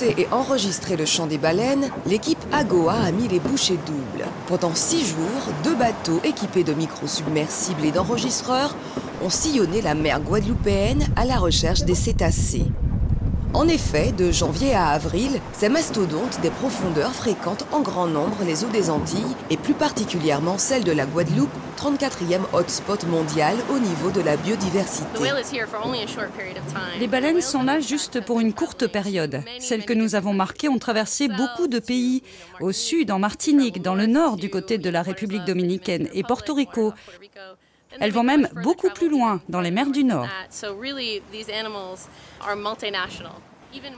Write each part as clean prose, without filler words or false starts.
écouter et enregistrer le chant des baleines, l'équipe AGOA a mis les bouchées doubles. Pendant 6 jours, 2 bateaux équipés de micros submersibles et d'enregistreurs ont sillonné la mer guadeloupéenne à la recherche des cétacés. En effet, de janvier à avril, ces mastodontes des profondeurs fréquentent en grand nombre les eaux des Antilles et plus particulièrement celles de la Guadeloupe, 34e hotspot mondial au niveau de la biodiversité. Les baleines sont là juste pour une courte période. Celles que nous avons marquées ont traversé beaucoup de pays. Au sud, en Martinique, dans le nord, du côté de la République dominicaine et Porto Rico. Elles vont même beaucoup plus loin, dans les mers du Nord.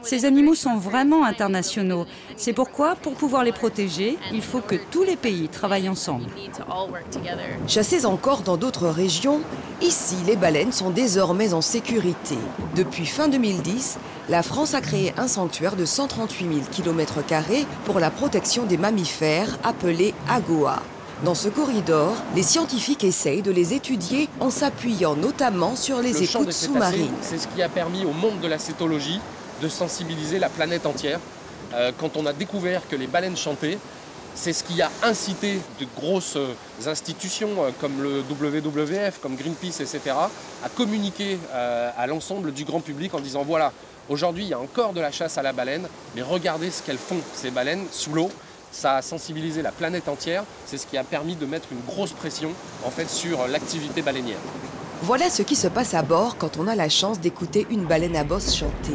Ces animaux sont vraiment internationaux. C'est pourquoi, pour pouvoir les protéger, il faut que tous les pays travaillent ensemble. Chassées encore dans d'autres régions, ici, les baleines sont désormais en sécurité. Depuis fin 2010, la France a créé un sanctuaire de 138 000 km² pour la protection des mammifères, appelé AGOA. Dans ce corridor, les scientifiques essayent de les étudier en s'appuyant notamment sur les écoutes sous-marines. C'est ce qui a permis au monde de la cétologie de sensibiliser la planète entière. Quand on a découvert que les baleines chantaient, c'est ce qui a incité de grosses institutions comme le WWF, comme Greenpeace, etc., à communiquer à l'ensemble du grand public en disant voilà, aujourd'hui il y a encore de la chasse à la baleine, mais regardez ce qu'elles font, ces baleines, sous l'eau. Ça a sensibilisé la planète entière, c'est ce qui a permis de mettre une grosse pression en fait, sur l'activité baleinière. Voilà ce qui se passe à bord quand on a la chance d'écouter une baleine à bosse chanter.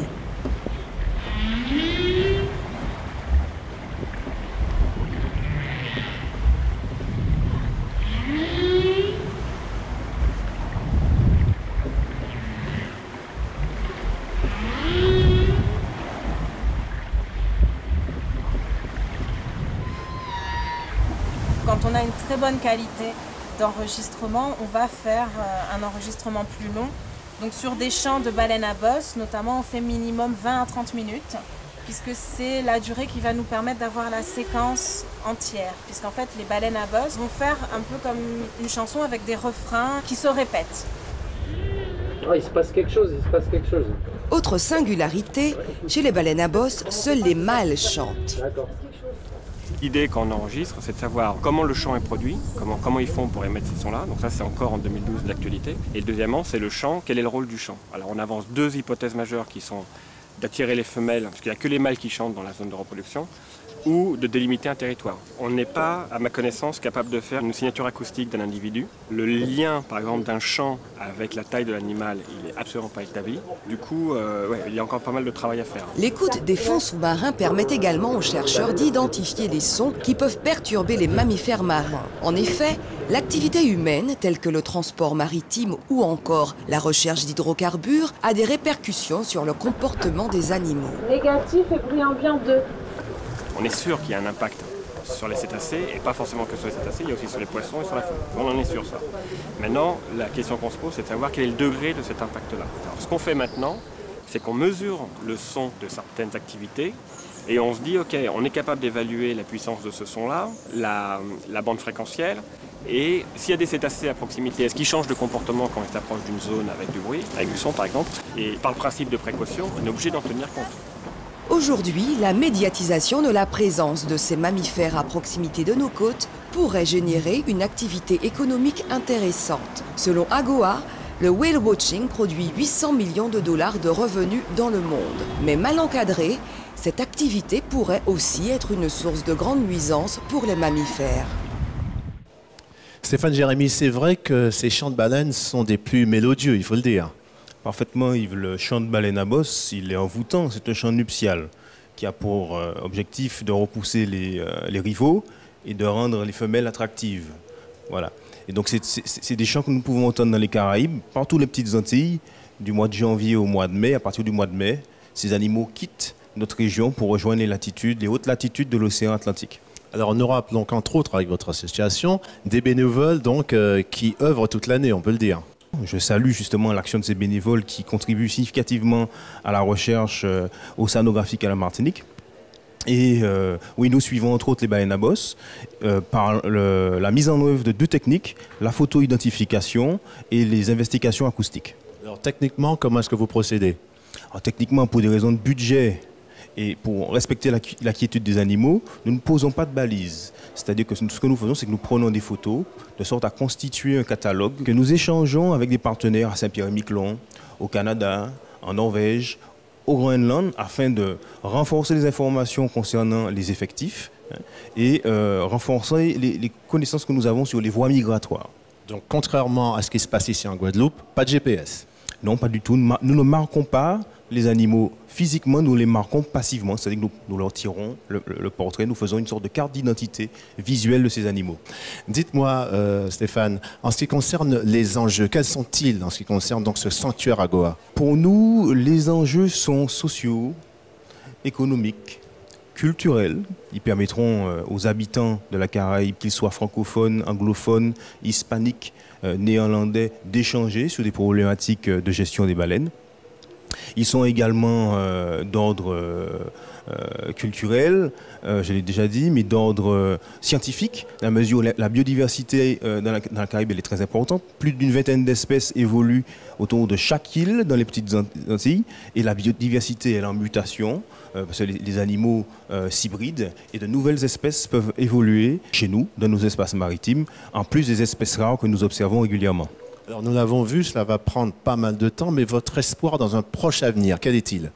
Quand on a une très bonne qualité d'enregistrement, on va faire un enregistrement plus long. Donc sur des chants de baleines à bosse, notamment, on fait minimum 20 à 30 minutes, puisque c'est la durée qui va nous permettre d'avoir la séquence entière. Puisqu'en fait, les baleines à bosse vont faire un peu comme une chanson avec des refrains qui se répètent. Oh, il se passe quelque chose, Autre singularité, chez les baleines à bosse, seuls les mâles chantent. L'idée quand on enregistre, c'est de savoir comment le chant est produit, comment ils font pour émettre ces sons-là. Donc ça, c'est encore en 2012 d'actualité. Et deuxièmement, c'est le chant, quel est le rôle du chant. Alors on avance 2 hypothèses majeures qui sont d'attirer les femelles, parce qu'il n'y a que les mâles qui chantent dans la zone de reproduction, ou de délimiter un territoire. On n'est pas, à ma connaissance, capable de faire une signature acoustique d'un individu. Le lien, par exemple, d'un chant avec la taille de l'animal, il n'est absolument pas établi. Du coup, il y a encore pas mal de travail à faire. L'écoute des fonds sous-marins permet également aux chercheurs d'identifier des sons qui peuvent perturber les mammifères marins. En effet, l'activité humaine, telle que le transport maritime ou encore la recherche d'hydrocarbures, a des répercussions sur le comportement des animaux. Négatif et bruit ambiant 2. On est sûr qu'il y a un impact sur les cétacés, et pas forcément que sur les cétacés, il y a aussi sur les poissons et sur la faune. On en est sûr, ça. Maintenant, la question qu'on se pose, c'est de savoir quel est le degré de cet impact-là. Alors, ce qu'on fait maintenant, c'est qu'on mesure le son de certaines activités, et on se dit, ok, on est capable d'évaluer la puissance de ce son-là, la bande fréquentielle, et s'il y a des cétacés à proximité, est-ce qu'ils changent de comportement quand ils s'approchent d'une zone avec du bruit, avec du son par exemple, et par le principe de précaution, on est obligé d'en tenir compte. Aujourd'hui, la médiatisation de la présence de ces mammifères à proximité de nos côtes pourrait générer une activité économique intéressante. Selon AGOA, le whale watching produit 800 millions de dollars de revenus dans le monde. Mais mal encadrée, cette activité pourrait aussi être une source de grande nuisance pour les mammifères. Stéphane Jérémy, c'est vrai que ces chants de baleines sont des plus mélodieux, il faut le dire. Parfaitement, Yves. Le chant de baleine à bosse, il est envoûtant. C'est un chant nuptial qui a pour objectif de repousser les rivaux et de rendre les femelles attractives. Voilà. Et donc, c'est des chants que nous pouvons entendre dans les Caraïbes, partout les petites Antilles, du mois de janvier au mois de mai. À partir du mois de mai, ces animaux quittent notre région pour rejoindre les hautes latitudes de l'océan Atlantique. Alors, on aura donc, entre autres, avec votre association, des bénévoles donc, qui œuvrent toute l'année, on peut le dire. Je salue justement l'action de ces bénévoles qui contribuent significativement à la recherche océanographique à la Martinique. Et oui, nous suivons entre autres les baleines à bosse par la mise en œuvre de 2 techniques, la photo-identification et les investigations acoustiques. Alors techniquement, comment est-ce que vous procédez? Alors, techniquement, pour des raisons de budget Et pour respecter la quiétude des animaux, nous ne posons pas de balises. C'est-à-dire que ce que nous faisons, c'est que nous prenons des photos de sorte à constituer un catalogue que nous échangeons avec des partenaires à Saint-Pierre-et-Miquelon, au Canada, en Norvège, au Groenland, afin de renforcer les informations concernant les effectifs et renforcer les connaissances que nous avons sur les voies migratoires. Donc, contrairement à ce qui se passe ici en Guadeloupe, pas de GPS? Non, pas du tout. Nous ne marquons pas les animaux physiquement, nous les marquons passivement. C'est-à-dire que nous leur tirons le portrait, nous faisons une sorte de carte d'identité visuelle de ces animaux. Dites-moi, Stéphane, en ce qui concerne les enjeux, quels sont-ils en ce qui concerne donc ce sanctuaire AGOA? Pour nous, les enjeux sont sociaux, économiques, culturels. Ils permettront aux habitants de la Caraïbe, qu'ils soient francophones, anglophones, hispaniques, néerlandais, d'échanger sur des problématiques de gestion des baleines. Ils sont également d'ordre culturel, je l'ai déjà dit, mais d'ordre scientifique, dans la mesure où la biodiversité dans la Caraïbe elle est très importante. Plus d'une vingtaine d'espèces évoluent autour de chaque île dans les petites Antilles, et la biodiversité elle est en mutation, parce que les animaux s'hybrident, et de nouvelles espèces peuvent évoluer chez nous, dans nos espaces maritimes, en plus des espèces rares que nous observons régulièrement. Alors nous l'avons vu, cela va prendre pas mal de temps, mais votre espoir dans un proche avenir, quel est-il?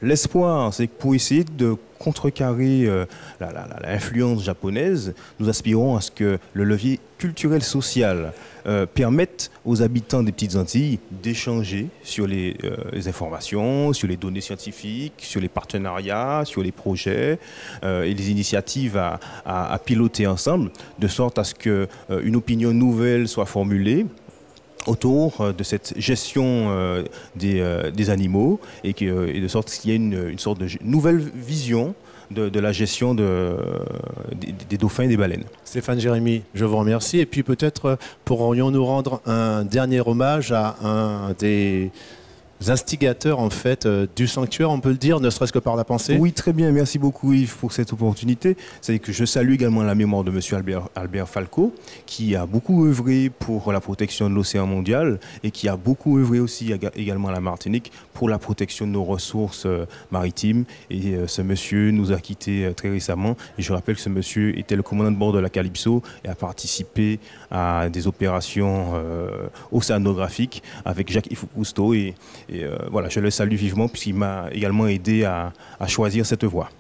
L'espoir, c'est que pour essayer de contrecarrer l'influence japonaise, nous aspirons à ce que le levier culturel social permette aux habitants des petites Antilles d'échanger sur les informations, sur les données scientifiques, sur les partenariats, sur les projets et les initiatives à piloter ensemble, de sorte à ce qu'une opinion nouvelle soit formulée autour de cette gestion des animaux et de sorte qu'il y ait une sorte de nouvelle vision de la gestion des dauphins et des baleines. Stéphane Jérémy, je vous remercie. Et puis peut-être pourrions-nous rendre un dernier hommage à un des instigateurs en fait du sanctuaire, on peut le dire, ne serait-ce que par la pensée? Oui, très bien. Merci beaucoup Yves pour cette opportunité. C'est que je salue également la mémoire de M. Albert Falco, qui a beaucoup œuvré pour la protection de l'océan mondial et qui a beaucoup œuvré aussi également à la Martinique pour la protection de nos ressources maritimes. Et ce monsieur nous a quittés très récemment. Et je rappelle que ce monsieur était le commandant de bord de la Calypso et a participé à des opérations océanographiques avec Jacques-Yves Cousteau. Et voilà, je le salue vivement puisqu'il m'a également aidé à choisir cette voie.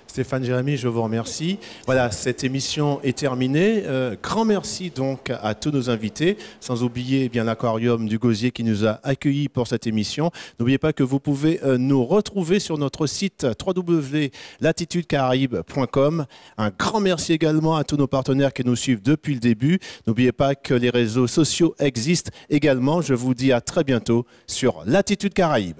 Stéphane Jérémy, je vous remercie. Voilà, cette émission est terminée. Grand merci donc à tous nos invités, sans oublier bien l'Aquarium du Gosier qui nous a accueillis pour cette émission. N'oubliez pas que vous pouvez nous retrouver sur notre site www.latitudecaraïbe.com. Un grand merci également à tous nos partenaires qui nous suivent depuis le début. N'oubliez pas que les réseaux sociaux existent également. Je vous dis à très bientôt sur Latitude Caraïbe.